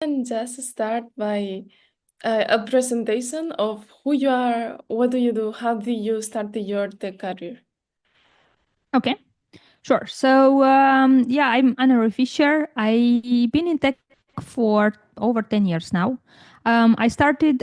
can just start by a presentation of who you are, what do you do, how did you start your tech career? Okay, sure. So, I'm Anemari Fiser. I've been in tech for over 10 years now. I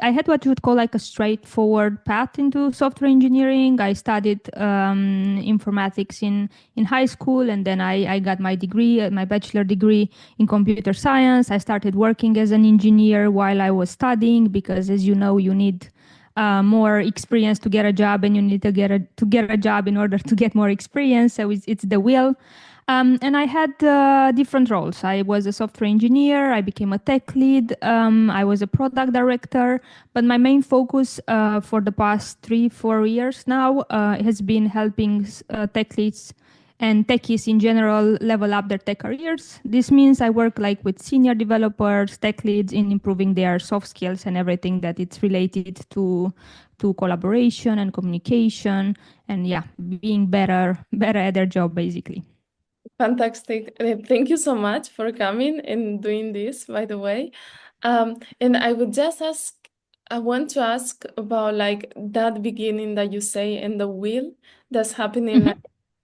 had what you would call like a straightforward path into software engineering. I studied informatics in high school, and then I got my degree, my bachelor degree in computer science. I started working as an engineer while I was studying because, as you know, you need more experience to get a job, and you need to get a job in order to get more experience. So it's the will. And I had different roles. I was a software engineer. I became a tech lead. I was a product director. But my main focus for the past 3-4 years now has been helping tech leads and techies in general level up their tech careers. This means I work like with senior developers, tech leads in improving their soft skills and everything that it's related to collaboration and communication, and yeah, being better at their job basically. Fantastic. Thank you so much for coming and doing this, by the way. And I would just ask, I want to ask about like that beginning that you say and the will that's happening. Mhm.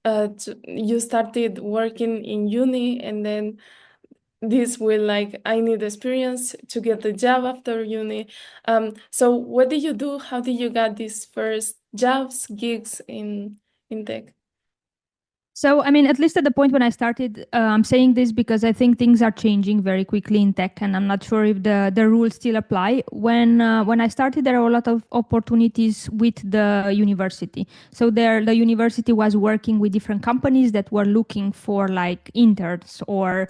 Like, you started working in uni and then this will like I need experience to get the job after uni. So what did you do? How did you get these first jobs, gigs in tech? So, I mean, at least at the point when I started, I'm saying this because I think things are changing very quickly in tech, and I'm not sure if the rules still apply. When I started, there were a lot of opportunities with the university. So the university was working with different companies that were looking for like interns or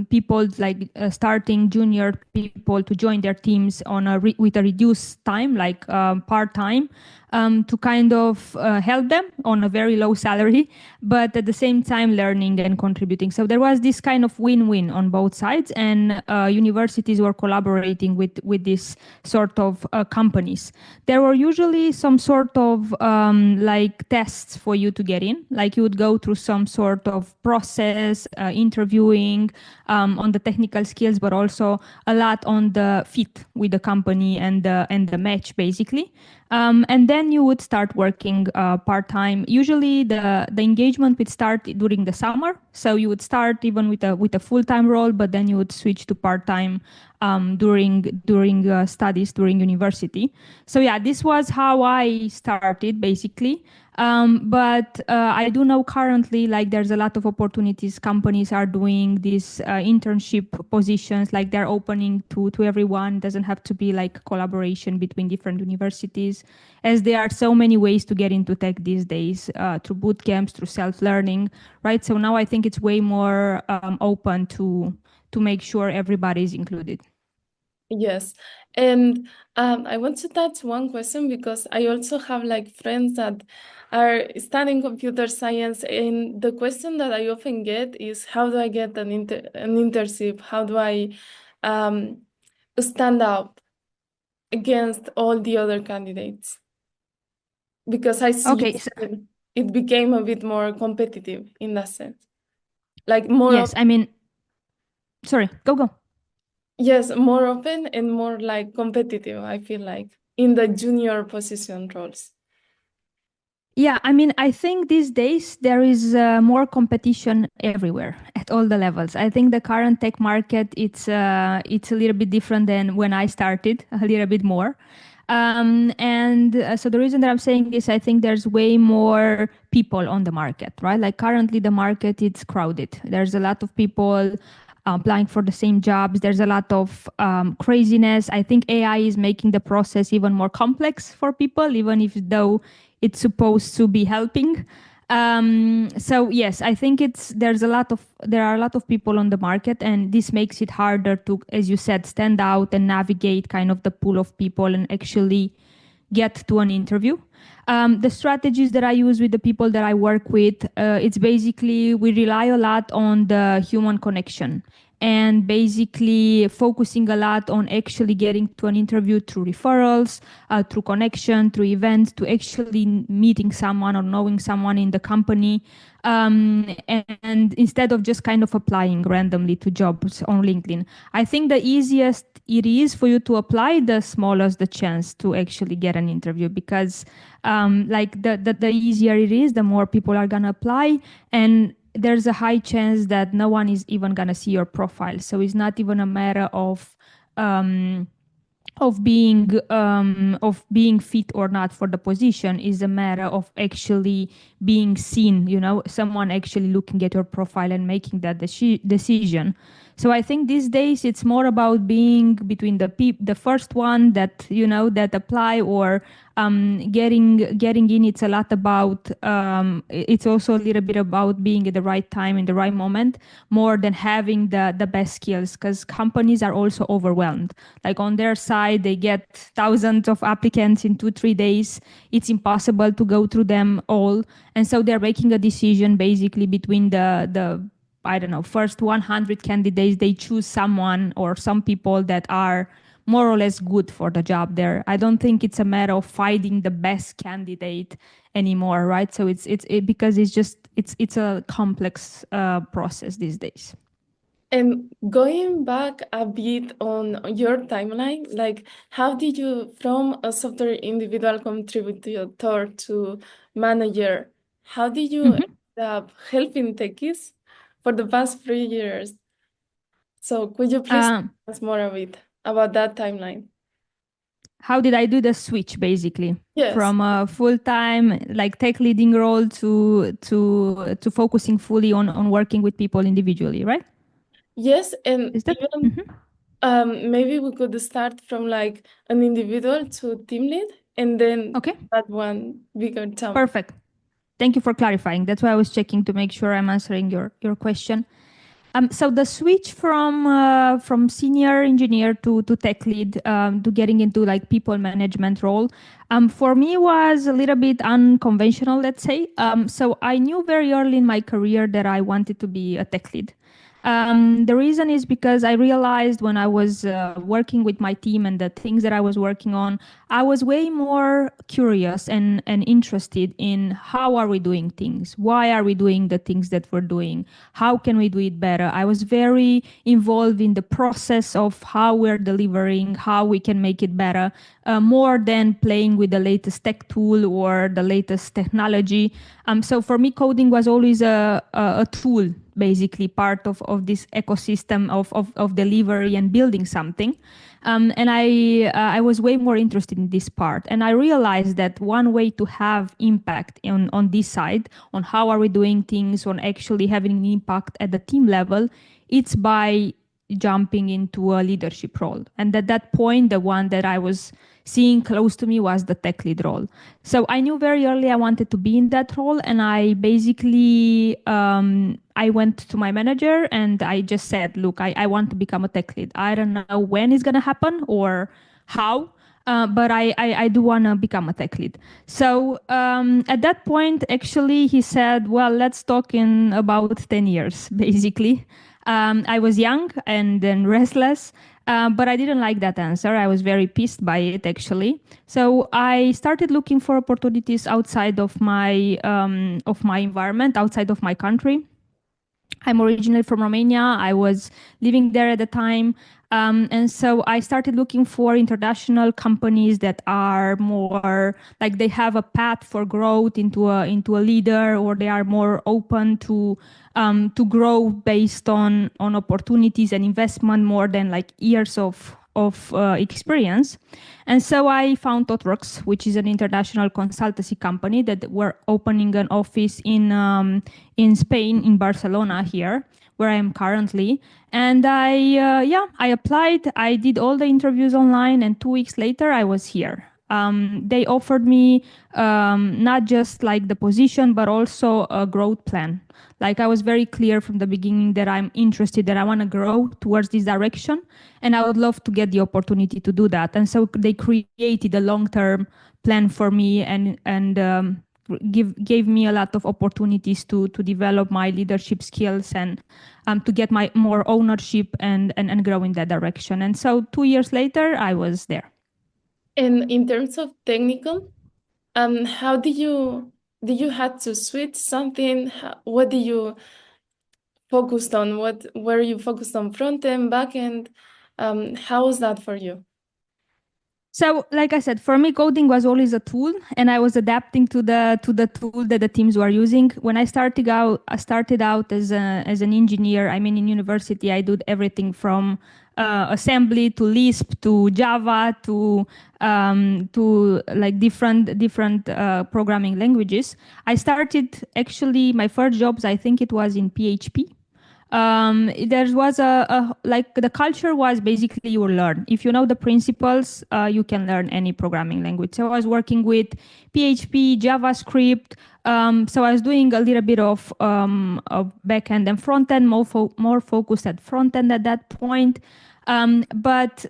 people like starting junior people to join their teams on with a reduced time, like part time, to kind of help them on a very low salary, but at the same time learning and contributing. So there was this kind of win-win on both sides, and universities were collaborating with this sort of companies. There were usually some sort of like tests for you to get in, like you would go through some sort of process, interviewing on the technical skills, but also a lot on the fit with the company and the match basically. And then you would start working part-time. Usually the engagement would start during the summer. So you would start even with a full-time role, but then you would switch to part-time during studies during university. So yeah, this was how I started basically. But I do know currently like there's a lot of opportunities. Companies are doing these internship positions, like they're opening to everyone. It doesn't have to be like collaboration between different universities, as there are so many ways to get into tech these days, through boot camps, through self-learning, right? So now I think it's way more open to make sure everybody is included. Yes. And I want to touch one question because I also have like friends that are studying computer science, and the question that I often get is how do I get an internship? How do I um, stand out against all the other candidates? Because I see Okay, so, it became a bit more competitive in that sense. Like more yes, I mean, sorry, go. yes, more open and more like competitive, I feel like, in the junior position roles. Yeah, I mean, I think these days there is more competition everywhere at all the levels. I think the current tech market it's a little bit different than when I started, a little bit more. And so the reason that I'm saying this, I think there's way more people on the market, right? Like currently the market it's crowded. There's a lot of people applying for the same jobs. There's a lot of craziness. I think AI is making the process even more complex for people, even if though it's supposed to be helping. So yes, I think there are a lot of people on the market, and this makes it harder to, as you said, stand out and navigate kind of the pool of people and actually get to an interview. The strategies that I use with the people that I work with, it's basically we rely a lot on the human connection. and basically focusing a lot on actually getting to an interview through referrals, through connection, through events, to actually meeting someone or knowing someone in the company. And instead of just kind of applying randomly to jobs on LinkedIn. I think the easiest it is for you to apply, the smaller the chance to actually get an interview, because like the easier it is, the more people are going to apply, and there's a high chance that no one is even going to see your profile. So it's not even a matter um, of being fit or not for the position. Is a matter of actually being seen, someone actually looking at your profile and making that decision. So I think these days it's more about being between the first one that that apply, or getting in. It's a lot about it's also a little bit about being at the right time in the right moment, more than having the best skills, because companies are also overwhelmed. Like on their side, they get thousands of applicants in 2-3 days. It's impossible to go through them all, and so they're making a decision basically between the I don't know, first 100 candidates. They choose someone or some people that are more or less good for the job there. I don't think it's a matter of finding the best candidate anymore, right? So because it's a complex process these days. And going back a bit on your timeline, like how did you, from a software individual contributor to manager, how did you end up helping techies for the past 3 years? So could you please Um, tell us more a bit about that timeline? how did I do the switch basically Yes. from a full-time like tech leading role to focusing fully on working with people individually, right? Yes, and Is that even maybe we could start from like an individual to team lead and then okay? that one bigger jump. Perfect. Thank you for clarifying. That's why I was checking to make sure I'm answering your question. So the switch from senior engineer to tech lead, to getting into like people management role, for me was a little bit unconventional, let's say. So I knew very early in my career that I wanted to be a tech lead. The reason is because I realized when I was working with my team and the things that I was working on, I was way more curious and interested in how are we doing things? Why are we doing the things that we're doing? How can we do it better? I was very involved in the process of how we're delivering, how we can make it better, more than playing with the latest tech tool or the latest technology. So for me, coding was always a tool, basically part of this ecosystem of delivery and building something. And I was way more interested in this part. And I realized that one way to have impact on this side, on how are we doing things, on actually having an impact at the team level, it's by jumping into a leadership role. And at that point, the one that I was seeing close to me was the tech lead role. So I knew very early I wanted to be in that role, and I basically I went to my manager and I just said, "Look, I want to become a tech lead. I don't know when it's gonna happen or how." But I do want to become a tech lead. So at that point, actually, he said, well, let's talk in about 10 years, basically. I was young and then restless, but I didn't like that answer. I was very pissed by it, actually. So I started looking for opportunities outside of my environment, outside of my country. I'm originally from Romania. I was living there at the time. And so I started looking for international companies that are more like they have a path for growth into a leader, or they are more open to grow based on opportunities and investment more than like years of experience. And so I found ThoughtWorks, which is an international consultancy company that were opening an office in Spain, in Barcelona here, where I am currently. And I applied. I did all the interviews online, and 2 weeks later, I was here. They offered me not just like the position, but also a growth plan. Like I was very clear from the beginning that I'm interested, that I want to grow towards this direction, and I would love to get the opportunity to do that. And so they created a long-term plan for me, and gave me a lot of opportunities to develop my leadership skills and to get my more ownership and grow in that direction. And so 2 years later, I was there. And in terms of technical, how did you had to switch something? What did you focused on? What were you focused on, front end, back end? How was that for you? So, like I said, for me, coding was always a tool, and I was adapting to the tool that the teams were using. When I started out as an engineer. I mean, in university, I did everything from assembly to Lisp to Java to like different programming languages. I started actually my first jobs. I think it was in PHP. There was a like the culture was basically you learn if you know the principles, you can learn any programming language. So I was working with PHP, JavaScript. So I was doing a little bit of back end and front end, more focused at front end at that point. But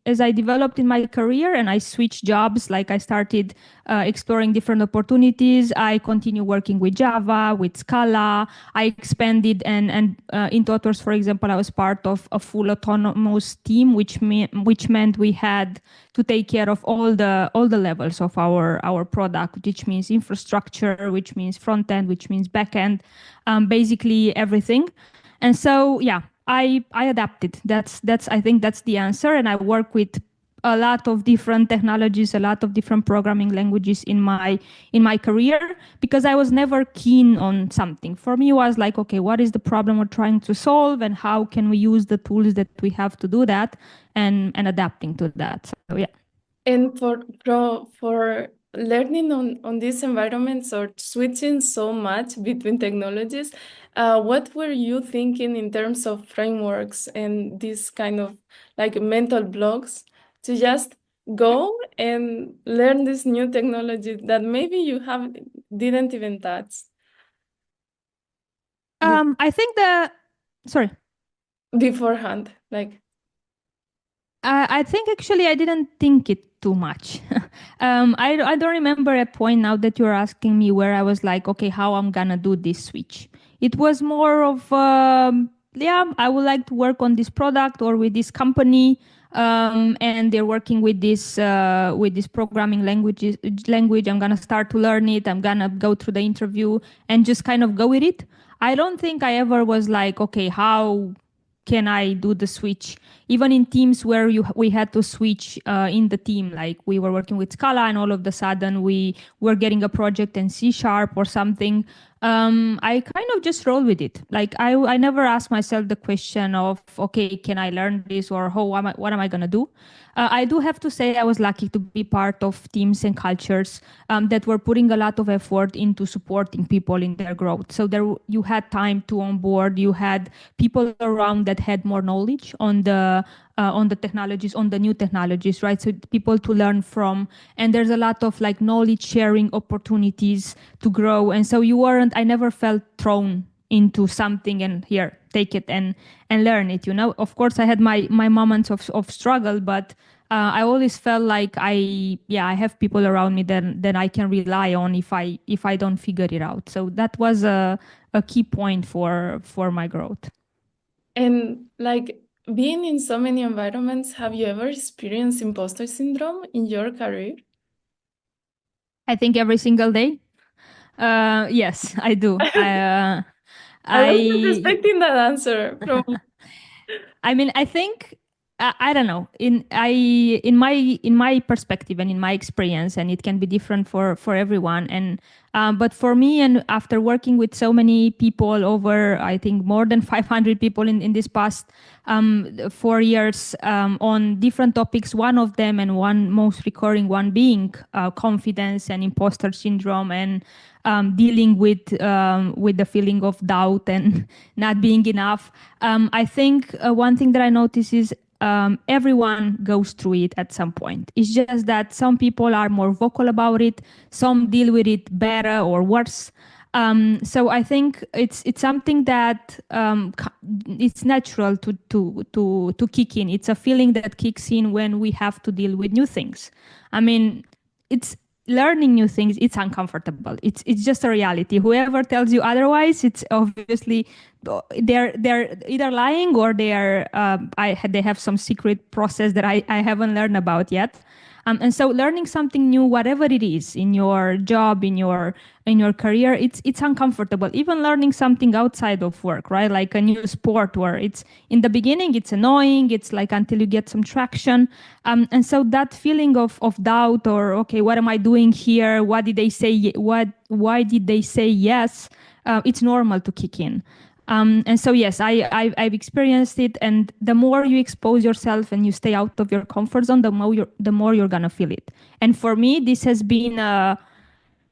as I developed in my career and I switched jobs, like I started exploring different opportunities. I continue working with Java, with Scala. I expanded and in TOTORS, for example, I was part of a full autonomous team, which meant we had to take care of all the levels of our product, which means infrastructure, which means front end, which means back end, basically everything. And so, yeah, I adapted. That's I think that's the answer. And I work with a lot of different technologies, a lot of different programming languages in my career because I was never keen on something. For me, it was like, okay, what is the problem we're trying to solve, and how can we use the tools that we have to do that, and adapting to that. So yeah. And for learning on these environments or switching so much between technologies, what were you thinking in terms of frameworks and this kind of like mental blocks to just go and learn this new technology that maybe you have didn't even touch I think sorry. beforehand? Like, I think actually I didn't think it too much. I don't remember a point now that you're asking me where I was like, okay, how I'm gonna do this switch. It was more of, yeah, I would like to work on this product or with this company, and they're working with this programming language. I'm gonna start to learn it. I'm gonna go through the interview and just kind of go with it. I don't think I ever was like, okay, how can I do the switch? Even in teams where we had to switch in the team, like we were working with Scala and all of a sudden we were getting a project in C# or something. I kind of just roll with it. Like I never asked myself the question of, okay, can I learn this, or what am I gonna do? I do have to say I was lucky to be part of teams and cultures that were putting a lot of effort into supporting people in their growth. So you had time to onboard, you had people around that had more knowledge on the technologies, on the new technologies, right? So people to learn from, and there's a lot of like knowledge sharing opportunities to grow. And so I never felt thrown into something and here, take it and learn it. Of course I had my moments of struggle, but I always felt like I have people around me that I can rely on if I don't figure it out. So that was a key point for my growth. and like being in so many environments, have you ever experienced imposter syndrome in your career? I think every single day. Yes, I do. I was not I expecting that answer from. I mean, I think I don't know. In my perspective and in my experience, and it can be different for everyone. And but for me, and after working with so many people, over I think more than 500 people in this past 4 years on different topics. One of them, and one most recurring one, being confidence and imposter syndrome, and dealing with the feeling of doubt and not being enough. I think one thing that I notice is everyone goes through it at some point. It's just that some people are more vocal about it, some deal with it better or worse. So I think it's something that it's natural to kick in. It's a feeling that kicks in when we have to deal with new things. I mean, it's learning new things, it's uncomfortable. It's just a reality. Whoever tells you otherwise, it's obviously they're either lying or they have some secret process that I haven't learned about yet. And so learning something new, whatever it is, in your job, in your career, it's uncomfortable. Even learning something outside of work, right? Like a new sport, where it's in the beginning it's annoying. It's like until you get some traction. And so that feeling of doubt, or okay, what am I doing here? What did they say? Why did they say yes? It's normal to kick in. And so yes, I've experienced it, and the more you expose yourself and you stay out of your comfort zone, the more you're gonna feel it. And for me, this has been a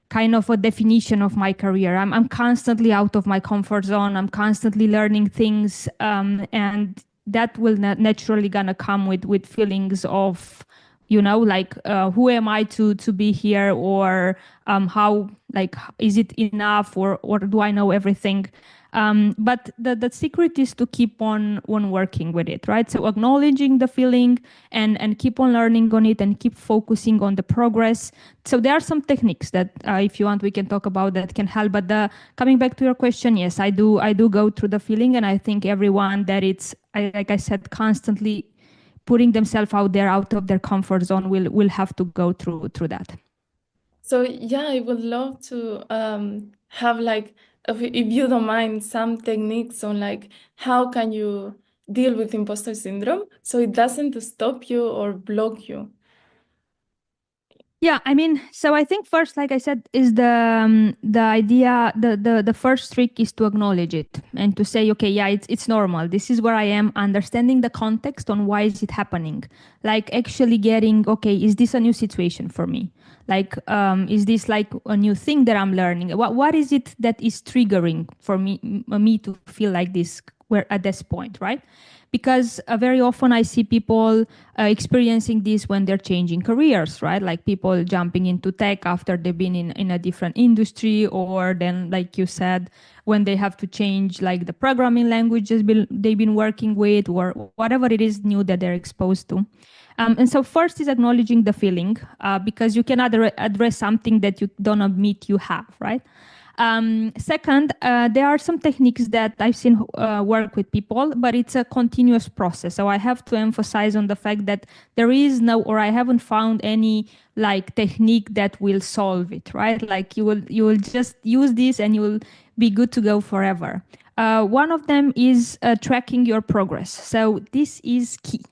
kind of a definition of my career. I'm constantly out of my comfort zone. I'm constantly learning things, and that will naturally gonna come with feelings of, like, who am I to be here, or how, like, is it enough, or do I know everything? But the secret is to keep on working with it, right? So acknowledging the feeling, and keep on learning on it, and keep focusing on the progress. So there are some techniques that, if you want, we can talk about, that can help. But coming back to your question, yes, I do go through the feeling, and I think everyone that like I said, constantly putting themselves out there, out of their comfort zone, will have to go through that. So yeah, I would love to have like, if you don't mind, some techniques on like how can you deal with imposter syndrome so it doesn't stop you or block you. Yeah, I mean, so I think first, like I said, is the idea, the first trick is to acknowledge it, and to say, okay, yeah, it's normal. This is where I am, understanding the context on why is it happening. Like actually getting, okay, is this a new situation for me? Like, is this like a new thing that I'm learning? What is it that is triggering for me to feel like this? Where at this point, right? Because very often I see people experiencing this when they're changing careers, right? Like people jumping into tech after they've been in a different industry, or then, like you said, when they have to change like the programming languages they've been working with, or whatever it is new that they're exposed to. And so first is acknowledging the feeling, because you cannot address something that you don't admit you have, right? Second, there are some techniques that I've seen work with people, but it's a continuous process. So I have to emphasize on the fact that there is no, or I haven't found any like technique that will solve it, right? Like you will just use this and you will be good to go forever. One of them is tracking your progress. So this is key.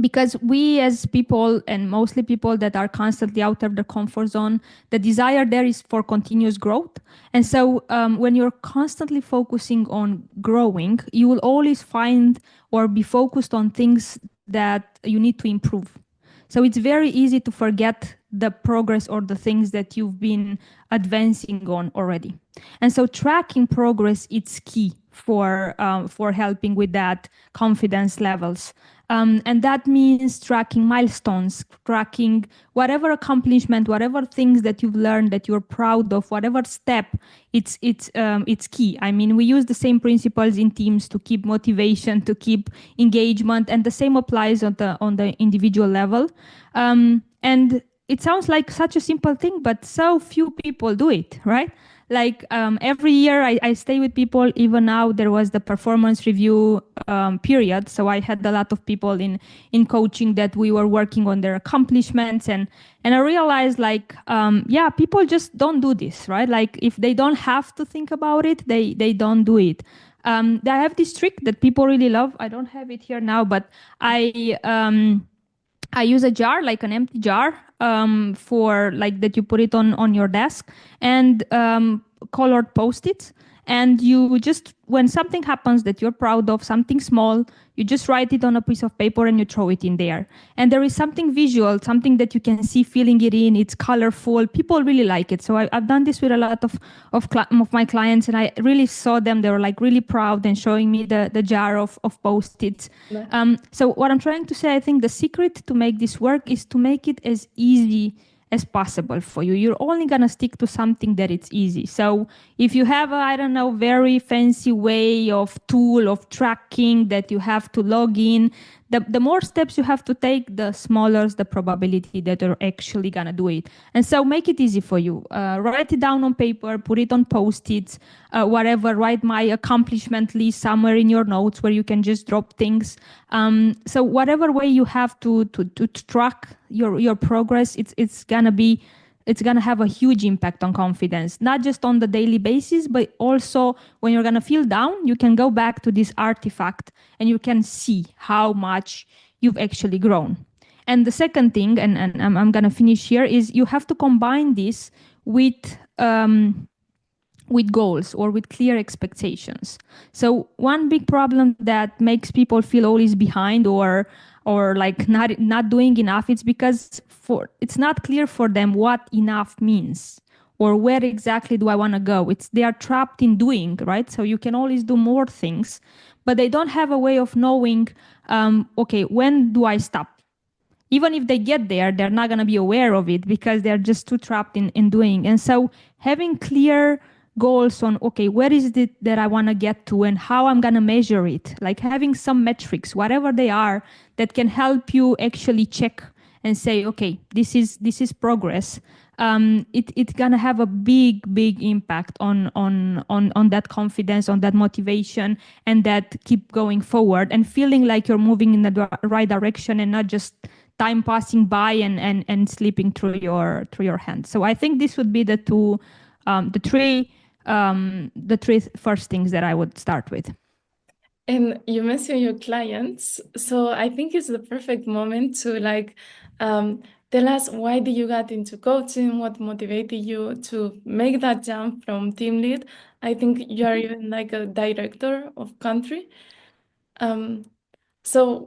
Because we as people, and mostly people that are constantly out of their comfort zone, the desire there is for continuous growth. And so when you're constantly focusing on growing, you will always find or be focused on things that you need to improve. So it's very easy to forget the progress or the things that you've been advancing on already. And so tracking progress is key for helping with that confidence levels. And that means tracking milestones, tracking whatever accomplishment, whatever things that you've learned that you're proud of, whatever step, it's key. I mean, we use the same principles in teams to keep motivation, to keep engagement, and the same applies on the individual level. And it sounds like such a simple thing, but so few people do it, right? Like every year I stay with people. Even now there was the performance review period, so I had a lot of people in coaching that we were working on their accomplishments, and I realized like yeah, people just don't do this, right? Like if they don't have to think about it, they don't do it. I have this trick that people really love. I don't have it here now, but I use a jar, like an empty jar, for like that you put it on your desk, and colored post-its. And you just, when something happens that you're proud of, something small, you just write it on a piece of paper and you throw it in there. And there is something visual, something that you can see feeling it in. It's colorful. People really like it. So I've done this with a lot of my clients, and I really saw them. They were like really proud and showing me the jar of post-its. So what I'm trying to say, I think the secret to make this work is to make it as easy as possible for you. You're only going to stick to something that it's easy. So if you have a, I don't know, very fancy way of tool of tracking that you have to log in, the more steps you have to take, the smaller is the probability that you're actually going to do it. And so make it easy for you. Write it down on paper, put it on post-its, whatever, write my accomplishment list somewhere in your notes where you can just drop things. So whatever way you have to track your progress, it's gonna have a huge impact on confidence, not just on the daily basis, but also when you're gonna feel down, you can go back to this artifact and you can see how much you've actually grown. And the second thing, and I'm gonna finish here, is you have to combine this with goals or with clear expectations. So one big problem that makes people feel always behind or like not doing enough, it's because it's not clear for them what enough means or where exactly do I want to go. They are trapped in doing, right? So you can always do more things, but they don't have a way of knowing, okay, when do I stop? Even if they get there, they're not going to be aware of it because they're just too trapped in doing. And so having clear goals on, okay, where is it that I want to get to and how I'm going to measure it, like having some metrics, whatever they are, that can help you actually check and say, okay, this is progress. It's gonna have a big impact on that confidence, on that motivation, and that keep going forward and feeling like you're moving in the right direction and not just time passing by and slipping through your hands. So I think this would be the three first things that I would start with. And you mentioned your clients, so I think it's the perfect moment to tell us why did you get into coaching, what motivated you to make that jump from team lead. I think you are even like a director of country. So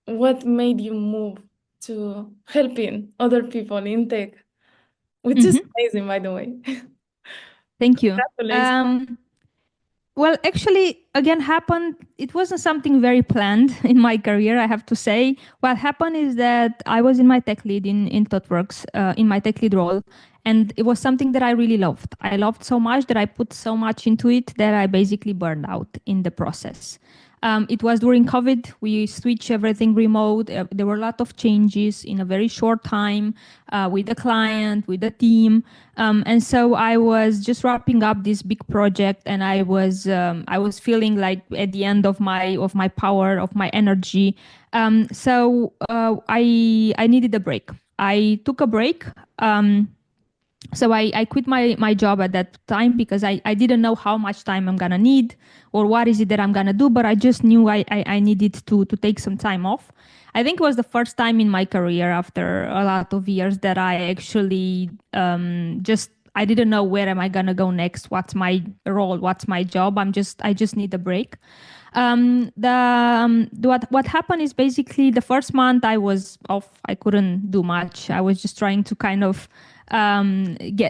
what made you move to helping other people in tech, which is amazing, by the way. Thank you. Congratulations. Well, actually, again, it wasn't something very planned in my career, I have to say. What happened is that I was in my tech lead in ThoughtWorks, in my tech lead role, and it was something that I really loved. I loved so much that I put so much into it that I basically burned out in the process. It was during COVID. We switched everything remote. There were a lot of changes in a very short time with the client, with the team. And so I was just wrapping up this big project, and I was feeling like at the end of my power, of my energy. I needed a break. I took a break. So I quit my job at that time because I didn't know how much time I'm gonna need or what is it that I'm gonna do, but I just knew I needed to take some time off. I think it was the first time in my career after a lot of years that I actually I didn't know where am I gonna go next, what's my role, what's my job. I just need a break. What happened is basically the first month I was off. I couldn't do much. I was just trying to kind of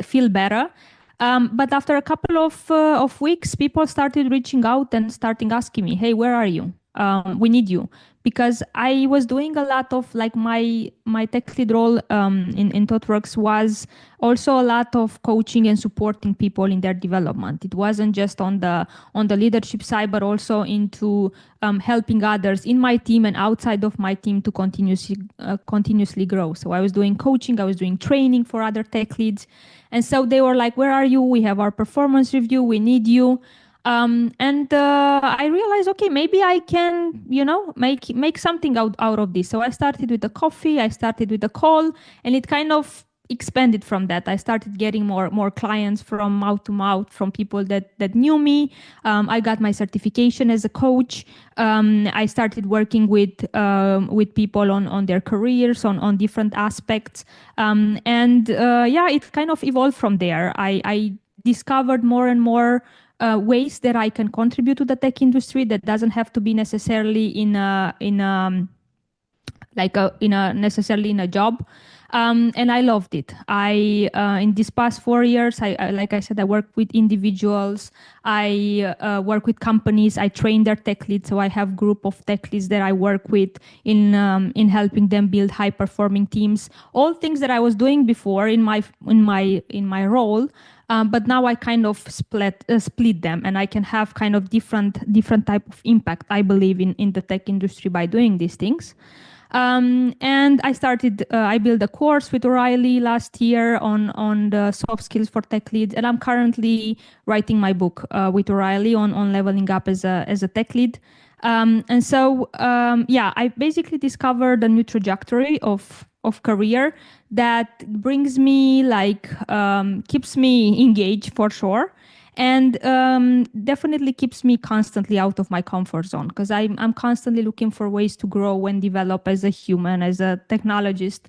feel better. But after a couple of weeks, people started reaching out and starting asking me, "Hey, where are you? We need you." Because I was doing a lot of like my tech lead role in ThoughtWorks was also a lot of coaching and supporting people in their development. It wasn't just on the leadership side, but also into helping others in my team and outside of my team to continuously grow. So I was doing coaching, I was doing training for other tech leads, and so they were like, "Where are you? We have our performance review. We need you." And I realized, okay, maybe I can, make something out of this. So I started with the coffee, I started with the call, and it kind of expanded from that. I started getting more clients from mouth to mouth from people that knew me. I got my certification as a coach. I started working with people on their careers, on different aspects. It kind of evolved from there. I discovered more and more ways that I can contribute to the tech industry that doesn't have to be necessarily necessarily in a job. And I loved it. I in these past 4 years, like I said, I work with individuals. I work with companies. I train their tech leads, so I have group of tech leads that I work with in helping them build high performing teams. All things that I was doing before in my role. But now I kind of split them, and I can have kind of different type of impact. I believe in the tech industry by doing these things. And I built a course with O'Reilly last year on the soft skills for tech leads. And I'm currently writing my book with O'Reilly on leveling up as a tech lead. Yeah, I basically discovered a new trajectory of career that brings me keeps me engaged for sure, and definitely keeps me constantly out of my comfort zone, because I'm constantly looking for ways to grow and develop as a human, as a technologist.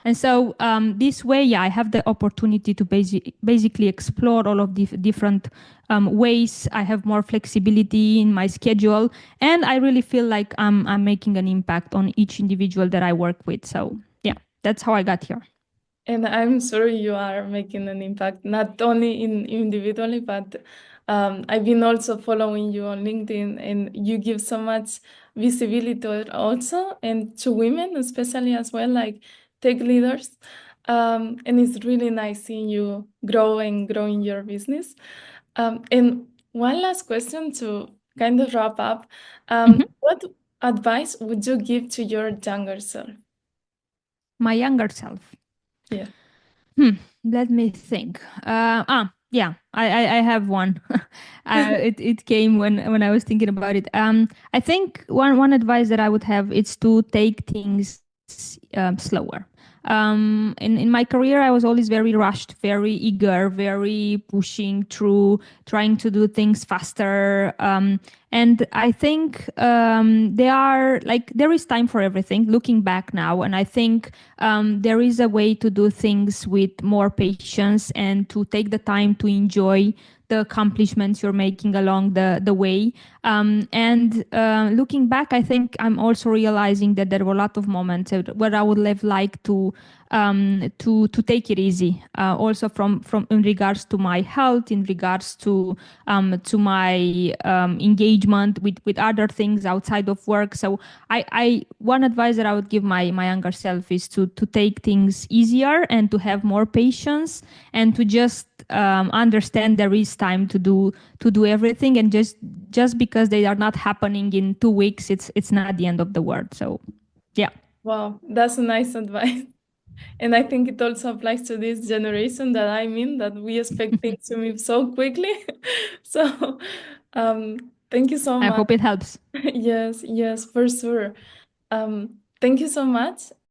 And so this way, yeah, I have the opportunity to basically explore all of the different ways. I have more flexibility in my schedule, and I really feel like I'm making an impact on each individual that I work with. So yeah, that's how I got here. And I'm sure you are making an impact, not only in individually, but I've been also following you on LinkedIn, and you give so much visibility also, and to women especially as well, like tech leaders. And it's really nice seeing you grow and growing your business. And one last question to kind of wrap up. Mhm. What advice would you give to your younger self? My younger self. Yeah. Let me think. Yeah, I have one. It came when I was thinking about it. I think one advice that I would have is to take things slower. In my career, I was always very rushed, very eager, very pushing through, trying to do things faster. And I think there is time for everything. Looking back now, and I think there is a way to do things with more patience and to take the time to enjoy the accomplishments you're making along the way. And looking back, I think I'm also realizing that there were a lot of moments where I would have liked to take it easy. Also from in regards to my health, in regards to my engagement with other things outside of work. So I one advice that I would give my younger self is to take things easier and to have more patience, and to just understand there is time to do everything, and just because they are not happening in 2 weeks, it's not the end of the world. So yeah. Wow, that's a nice advice. And I think it also applies to this generation that I'm in, that we expect things to move so quickly. So, thank you so I much. hope it helps. Yes, yes, for sure. Thank you so much.